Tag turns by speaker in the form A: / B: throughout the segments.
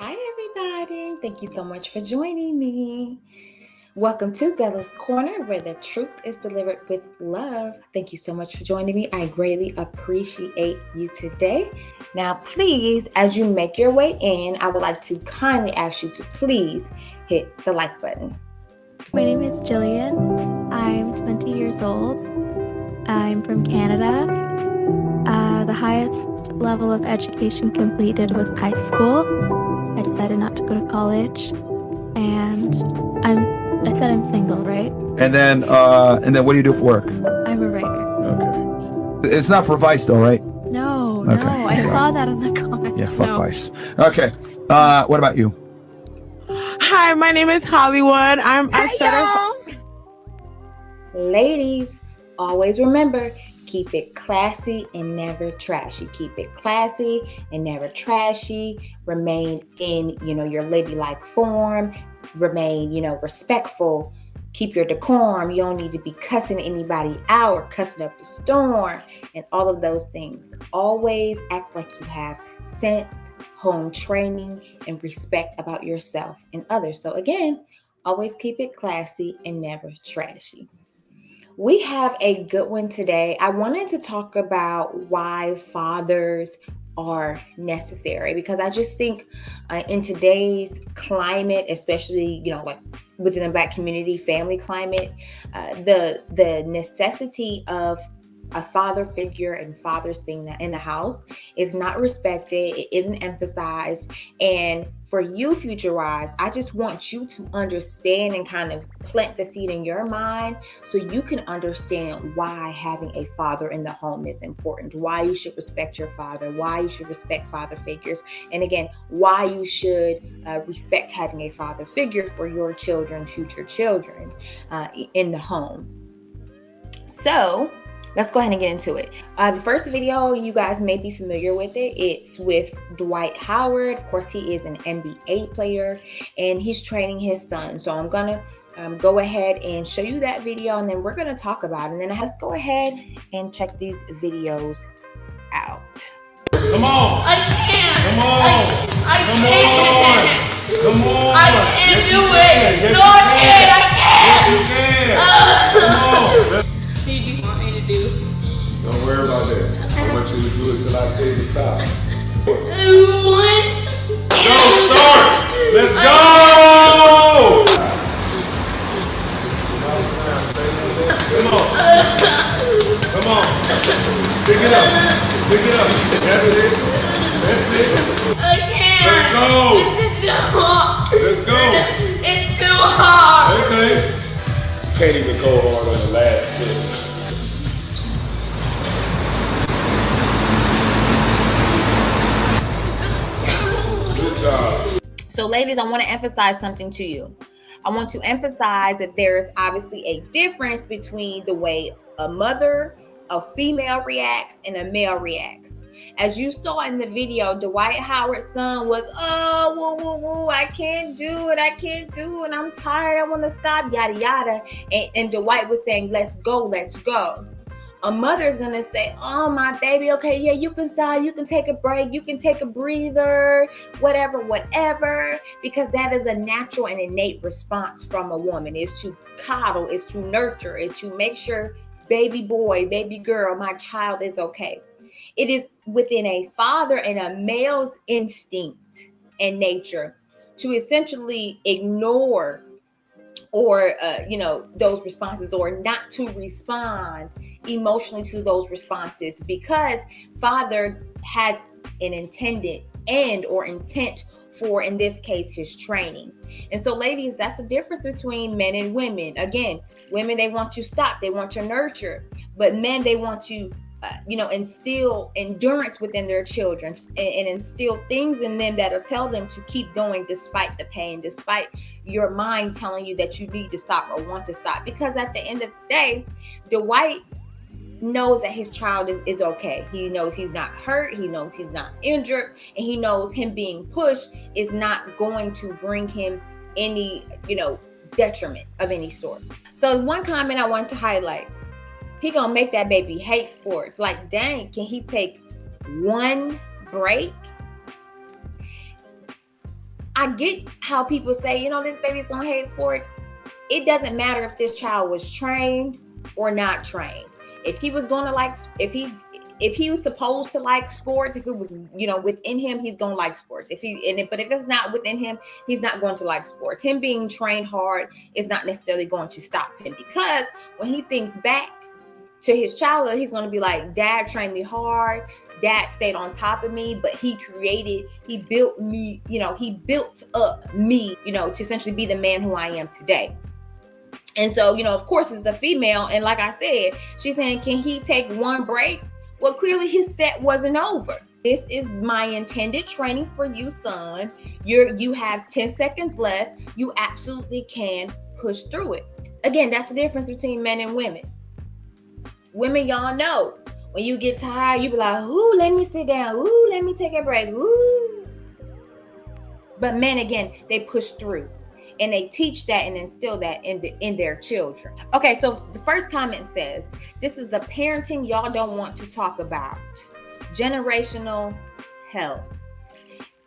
A: Hi, everybody. Thank you so much for joining me. Welcome to Bella's Corner, where the truth is delivered with love. Thank you so much for joining me. I greatly appreciate you today. Now, please, as you make your way in, I would like to kindly ask you to please hit the like button.
B: My name is Jillian. I'm 20 years old. I'm from Canada. The highest level of education completed was high school. I decided not to go to college, and I said I'm single, right?
C: And then what do you do for work?
B: I'm a writer.
C: Okay. It's not for Vice though, right?
B: No,
C: Okay.
B: no, I saw that in the comments.
C: Yeah, fuck Vice. Okay. What about you?
D: Hi, my name is Hollywood. I'm a certified.
A: Ladies, always remember, keep it classy and never trashy. Keep it classy and never trashy. Remain in, your ladylike form. Remain, respectful. Keep your decorum. You don't need to be cussing anybody out or cussing up the storm and all of those things. Always act like you have sense, home training, and respect about yourself and others. So again, always keep it classy and never trashy. We have a good one today. I wanted to talk about why fathers are necessary, because I just think in today's climate, especially like within the Black community, family climate, the necessity of a father figure and fathers being in the house is not respected. It isn't emphasized. And for you, future wives, I just want you to understand and kind of plant the seed in your mind so you can understand why having a father in the home is important, why you should respect your father, why you should respect father figures, and again, why you should respect having a father figure for your children, future children in the home. So let's go ahead and get into it. The first video, you guys may be familiar with it. It's with Dwight Howard. Of course, he is an NBA player and he's training his son. So I'm going to go ahead and show you that video, and then we're going to talk about it. And then let's go ahead and check these videos out.
E: Come on.
F: I can't.
E: Come on.
F: I
E: Come
F: can't.
E: on. Come on.
F: I can't
E: Yes,
F: do
E: you
F: it.
E: can. Yes,
F: No,
E: you
F: I can't. I
E: can.
F: can't.
E: Yes, you can. Come on.
F: What do you want me to do?
E: Don't worry about that. I want you to do it till I tell you to stop.
F: What?
E: Go, start. Let's go. Come on. Come on. Pick it up. Pick it up. That's it. That's it.
F: I can't.
E: Let's go.
F: This is too hard.
E: Let's go.
F: It's too hard.
E: Okay. Can't even go hard on the last sip. Good job.
A: So ladies, I want to emphasize something to you. I want to emphasize that there's obviously a difference between the way a mother, a female reacts, and a male reacts. As you saw in the video, Dwight Howard's son was, I can't do it, I'm tired, I want to stop, yada, yada. And Dwight was saying, let's go. A mother is going to say, oh, my baby, okay, yeah, you can stop, you can take a break, you can take a breather, whatever, because that is a natural and innate response from a woman, is to coddle, is to nurture, is to make sure baby boy, baby girl, my child is okay. It is within a father and a male's instinct and nature to essentially ignore or those responses, or not to respond emotionally to those responses, because father has an intended end or intent for, in this case, his training. And so ladies, that's the difference between men and women. Again, women, they want you stop, they want you nurture, but men, they want you instill endurance within their children and instill things in them that'll tell them to keep going despite the pain, despite your mind telling you that you need to stop or want to stop. Because at the end of the day, Dwight knows that his child is okay. He knows he's not hurt. He knows he's not injured. And he knows him being pushed is not going to bring him any, detriment of any sort. So one comment I want to highlight, he gonna make that baby hate sports. Like, dang, can he take one break? I get how people say, this baby's gonna hate sports. It doesn't matter if this child was trained or not trained. If he was gonna like, if he was supposed to like sports, if it was, within him, he's gonna like sports. But if it's not within him, he's not going to like sports. Him being trained hard is not necessarily going to stop him, because when he thinks back to his childhood, he's gonna be like, Dad trained me hard. Dad stayed on top of me, but he built me, he built up me, to essentially be the man who I am today. And so, of course, it's a female. And like I said, she's saying, can he take one break? Well, clearly his set wasn't over. This is my intended training for you, son. You have 10 seconds left. You absolutely can push through it. Again, that's the difference between men and women. Women, y'all know, when you get tired, you be like, ooh, let me sit down. Ooh, let me take a break. Ooh. But men, again, they push through. And they teach that and instill that in their children. Okay, so the first comment says, this is the parenting y'all don't want to talk about. Generational health.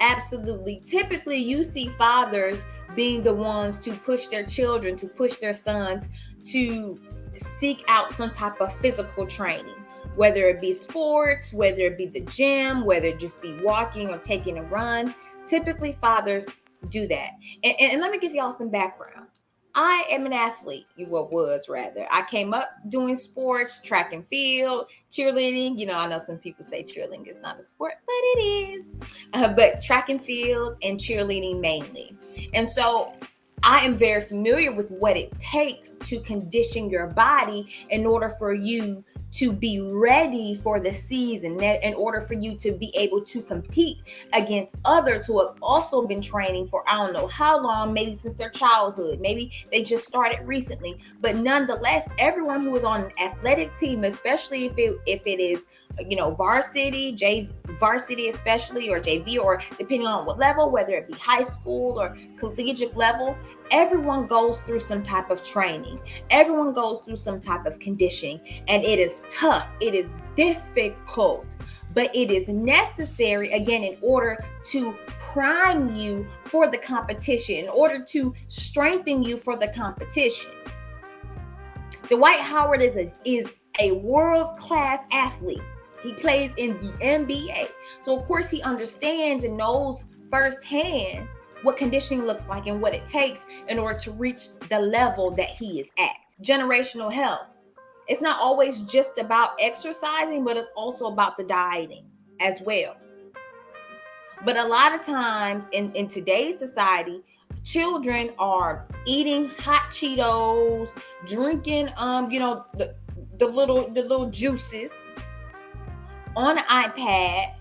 A: Absolutely. Typically, you see fathers being the ones to push their children, to push their sons to seek out some type of physical training, whether it be sports, whether it be the gym, whether it just be walking or taking a run. Typically, fathers do that. And let me give y'all some background. I am an athlete, I came up doing sports, track and field, cheerleading. I know some people say cheerleading is not a sport, but it is. But track and field and cheerleading mainly. And so I am very familiar with what it takes to condition your body in order for you to be ready for the season, in order for you to be able to compete against others who have also been training for I don't know how long, maybe since their childhood, maybe they just started recently. But nonetheless, everyone who is on an athletic team, especially if it is varsity, varsity especially, or JV, or depending on what level, whether it be high school or collegiate level, everyone goes through some type of training. Everyone goes through some type of conditioning, and it is tough. It is difficult, but it is necessary, again, in order to prime you for the competition, in order to strengthen you for the competition. Dwight Howard is a world-class athlete. He plays in the NBA. So, of course, he understands and knows firsthand what conditioning looks like and what it takes in order to reach the level that he is at. Generational health. It's not always just about exercising, but it's also about the dieting as well. But a lot of times in today's society, children are eating hot Cheetos, drinking the little juices on an iPad,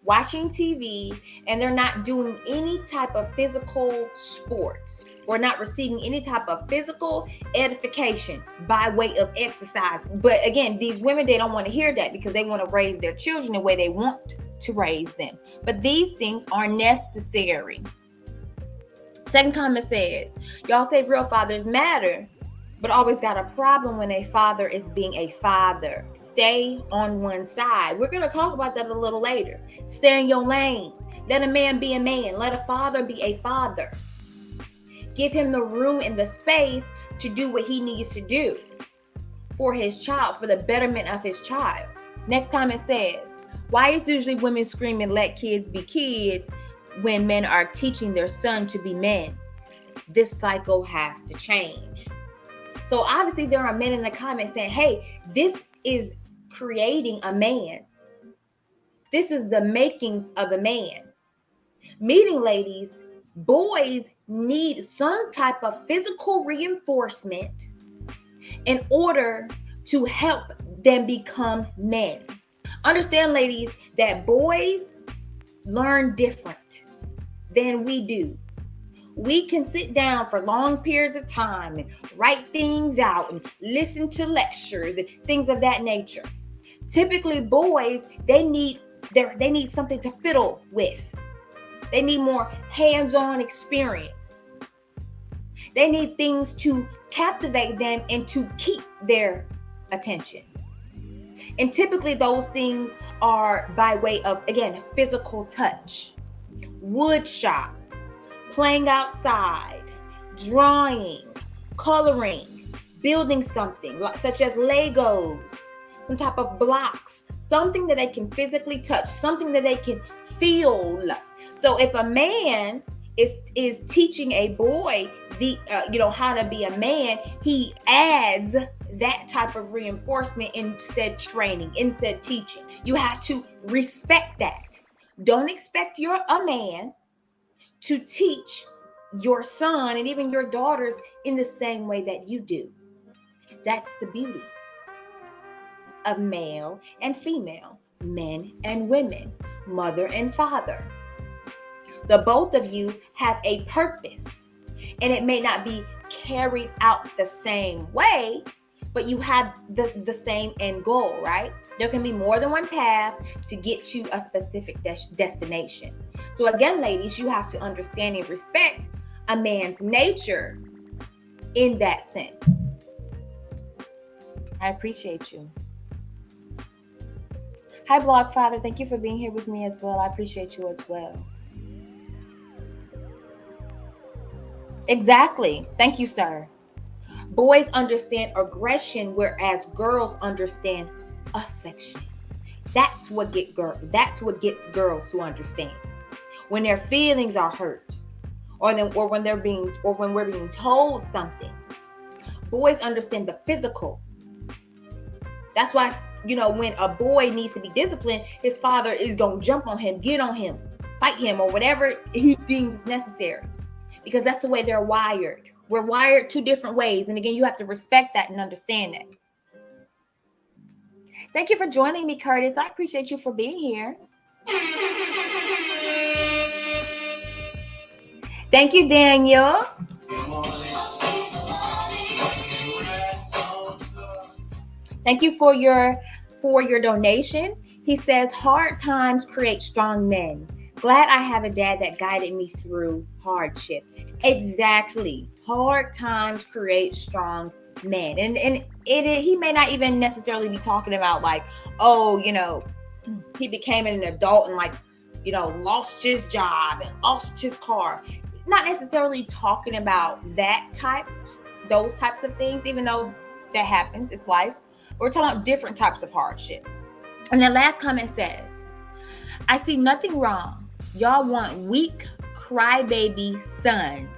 A: watching TV, and they're not doing any type of physical sports or not receiving any type of physical edification by way of exercise. But again, these women, they don't want to hear that because they want to raise their children the way they want to raise them. But these things are necessary. Second comment says, y'all say real fathers matter, but always got a problem when a father is being a father. Stay on one side. We're going to talk about that a little later. Stay in your lane. Let a man be a man. Let a father be a father. Give him the room and the space to do what he needs to do for his child, for the betterment of his child. Next comment says, why is usually women screaming, let kids be kids, when men are teaching their son to be men? This cycle has to change. So obviously there are men in the comments saying, hey, this is creating a man. This is the makings of a man. Meaning, ladies, boys need some type of physical reinforcement in order to help them become men. Understand, ladies, that boys learn different than we do. We can sit down for long periods of time and write things out and listen to lectures and things of that nature. Typically, boys, they need something to fiddle with. They need more hands-on experience. They need things to captivate them and to keep their attention. And typically those things are by way of, again, physical touch, wood shop, playing outside, drawing, coloring, building something such as Legos, some type of blocks, something that they can physically touch, something that they can feel. So if a man is teaching a boy how to be a man, he adds that type of reinforcement in said training, in said teaching. You have to respect that. Don't expect a man to teach your son and even your daughters in the same way that you do. That's the beauty of male and female, men and women, mother and father. The both of you have a purpose, and it may not be carried out the same way, but you have the same end goal, right? There can be more than one path to get to a specific destination. So again, ladies, you have to understand and respect a man's nature in that sense. I appreciate you. Hi, Blog Father. Thank you for being here with me as well. I appreciate you as well. Exactly. Thank you, sir. Boys understand aggression, whereas girls understand affection. That's what gets girls to understand. When their feelings are hurt, or when we're being told something. Boys understand the physical. That's why, when a boy needs to be disciplined, his father is going to jump on him, get on him, fight him, or whatever he thinks is necessary. Because that's the way they're wired. We're wired two different ways. And again, you have to respect that and understand that. Thank you for joining me, Curtis. I appreciate you for being here. Thank you, Daniel. Thank you for your donation. He says, hard times create strong men. Glad I have a dad that guided me through hardship. Exactly. Hard times create strong men. And he may not even necessarily be talking about he became an adult and lost his job and lost his car. Not necessarily talking about those types of things, even though that happens, it's life. We're talking about different types of hardship. And the last comment says, I see nothing wrong. Y'all want weak crybaby sons.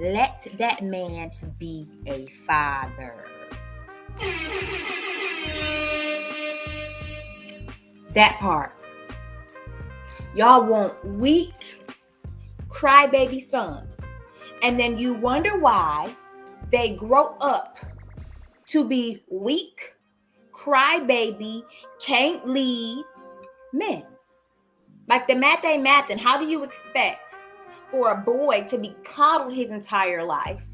A: Let that man be a father. That part. Y'all want weak crybaby sons. And then you wonder why they grow up to be weak, crybaby, can't lead men. Like the math ain't math. And how do you expect for a boy to be coddled his entire life,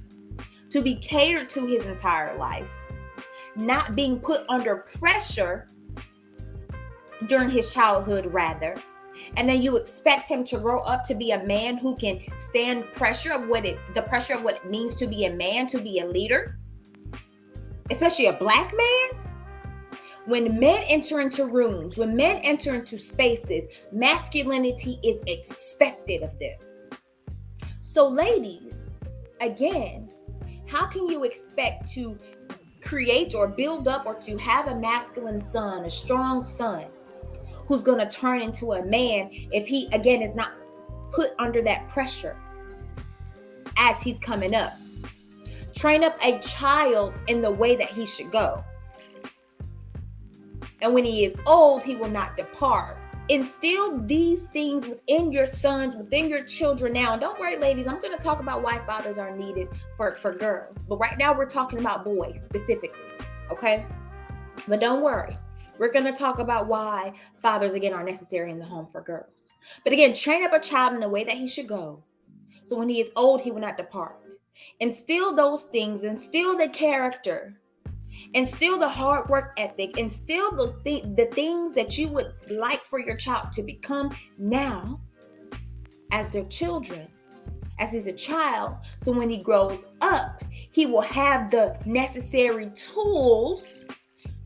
A: to be catered to his entire life, not being put under pressure during his childhood rather, and then you expect him to grow up to be a man who can stand the pressure of what it means to be a man, to be a leader, especially a black man? When men enter into rooms, when men enter into spaces, masculinity is expected of them. So ladies, again, how can you expect to create or build up or to have a masculine son, a strong son, who's going to turn into a man if he, again, is not put under that pressure as he's coming up? Train up a child in the way that he should go. And when he is old, he will not depart. Instill these things within your sons, within your children now. And don't worry, ladies, I'm going to talk about why fathers are needed for girls. But right now we're talking about boys specifically, okay? But don't worry. We're going to talk about why fathers, again, are necessary in the home for girls. But again, train up a child in the way that he should go. So when he is old, he will not depart. Instill those things, instill the character, instill the hard work ethic, instill the things that you would like for your child to become now as their children, as he's a child. So when he grows up, he will have the necessary tools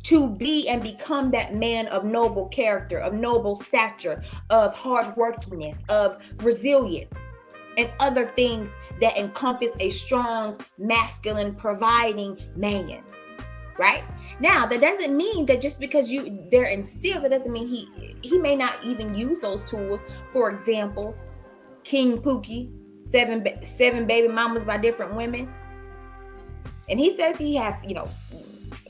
A: to be and become that man of noble character, of noble stature, of hardworkiness, of resilience. and other things that encompass a strong, masculine, providing man. Right? Now, that doesn't mean that just because they're instilled, that doesn't mean he may not even use those tools. For example, King Pookie, seven baby mamas by different women. And he says he has,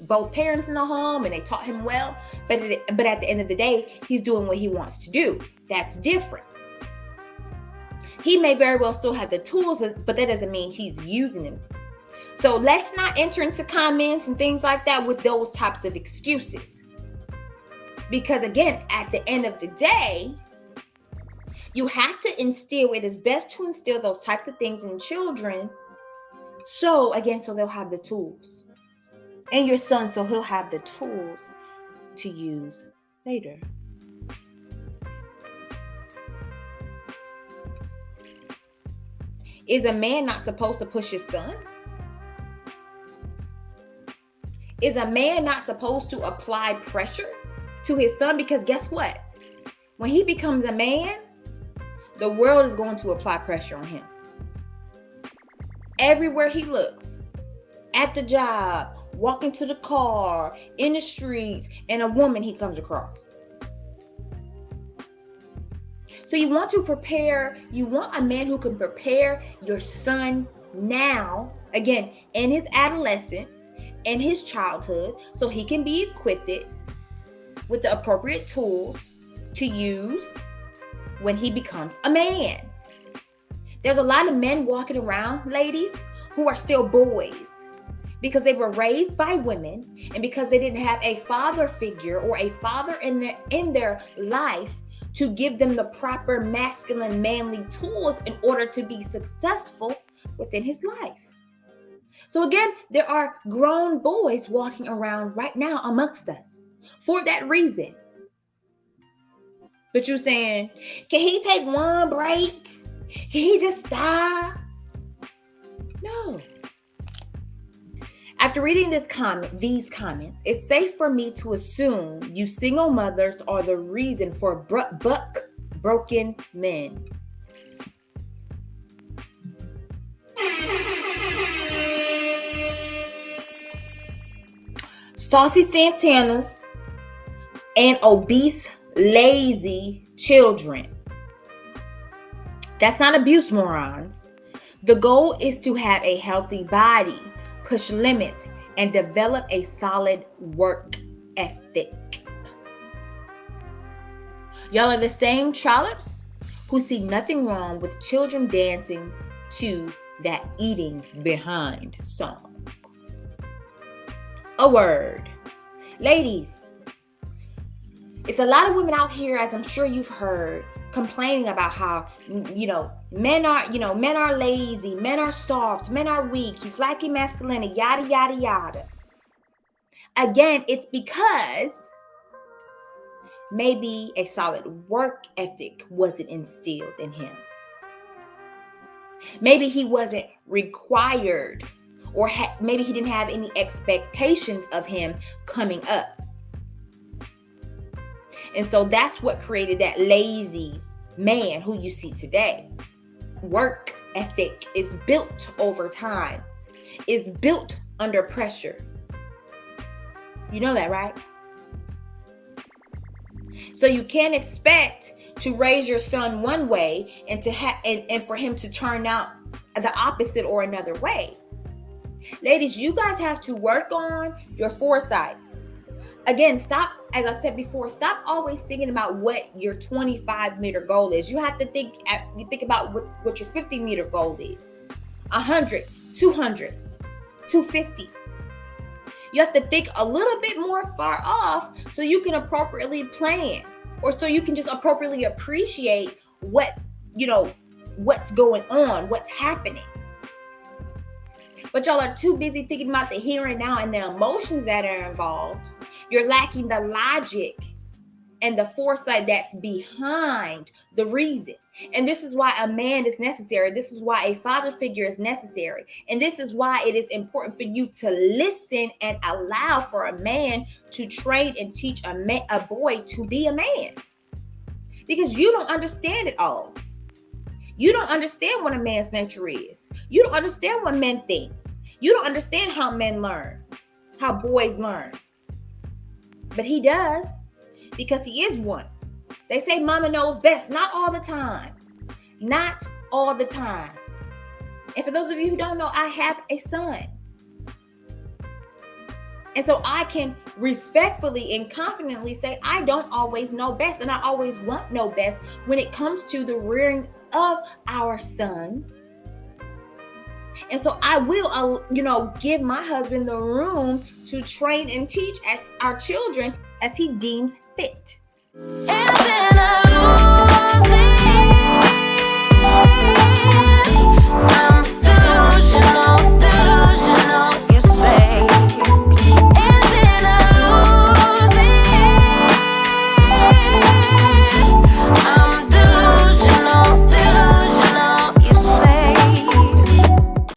A: both parents in the home and they taught him well. But at the end of the day, he's doing what he wants to do. That's different. He may very well still have the tools, but that doesn't mean he's using them. So let's not enter into comments and things like that with those types of excuses. Because again, at the end of the day, you have to instill, it is best to instill those types of things in children. So they'll have the tools. And your son, so he'll have the tools to use later. Is a man not supposed to push his son? Is a man not supposed to apply pressure to his son? Because guess what? When he becomes a man, the world is going to apply pressure on him. Everywhere he looks, at the job, walking to the car, in the streets, and a woman he comes across. So you want a man who can prepare your son now, again, in his adolescence, in his childhood, so he can be equipped with the appropriate tools to use when he becomes a man. There's a lot of men walking around, ladies, who are still boys because they were raised by women and because they didn't have a father figure or a father in their life to give them the proper masculine, manly tools in order to be successful within his life. So again, there are grown boys walking around right now amongst us for that reason. But you're saying, can he take one break? Can he just stop? No. After reading these comments, it's safe for me to assume you single mothers are the reason for broken men. Saucy Santanas and obese, lazy children. That's not abuse, morons. The goal is to have a healthy body, push limits, and develop a solid work ethic. Y'all are the same trollops who see nothing wrong with children dancing to that eating behind song. A word. Ladies, it's a lot of women out here, as I'm sure you've heard, complaining about how, men are lazy, men are soft, men are weak, he's lacking masculinity, yada, yada, yada. Again, it's because maybe a solid work ethic wasn't instilled in him. Maybe he wasn't required, or maybe he didn't have any expectations of him coming up. And so that's what created that lazy man who you see today. Work ethic is built over time, is built under pressure. You know that, right? So you can't expect to raise your son one way and and for him to turn out the opposite or another way. Ladies, you guys have to work on your foresight. Again, stop, as I said before, stop always thinking about what your 25-meter goal is. You have to think about what your 50-meter goal is. 100, 200, 250. You have to think a little bit more far off so you can appropriately plan, or so you can just appropriately appreciate what's going on, what's happening. But y'all are too busy thinking about the here and now and the emotions that are involved. You're lacking the logic and the foresight that's behind the reason. And this is why a man is necessary. This is why a father figure is necessary. And this is why it is important for you to listen and allow for a man to train and teach a boy to be a man. Because you don't understand it all. You don't understand what a man's nature is. You don't understand what men think. You don't understand how men learn, how boys learn. But he does, because he is one. They say mama knows best. Not all the time. Not all the time. And for those of you who don't know, I have a son. And so I can respectfully and confidently say I don't always know best, and I always won't know best when it comes to the rearing of our sons. And so I will, give my husband the room to train and teach as our children as he deems fit.
G: And then I lose it.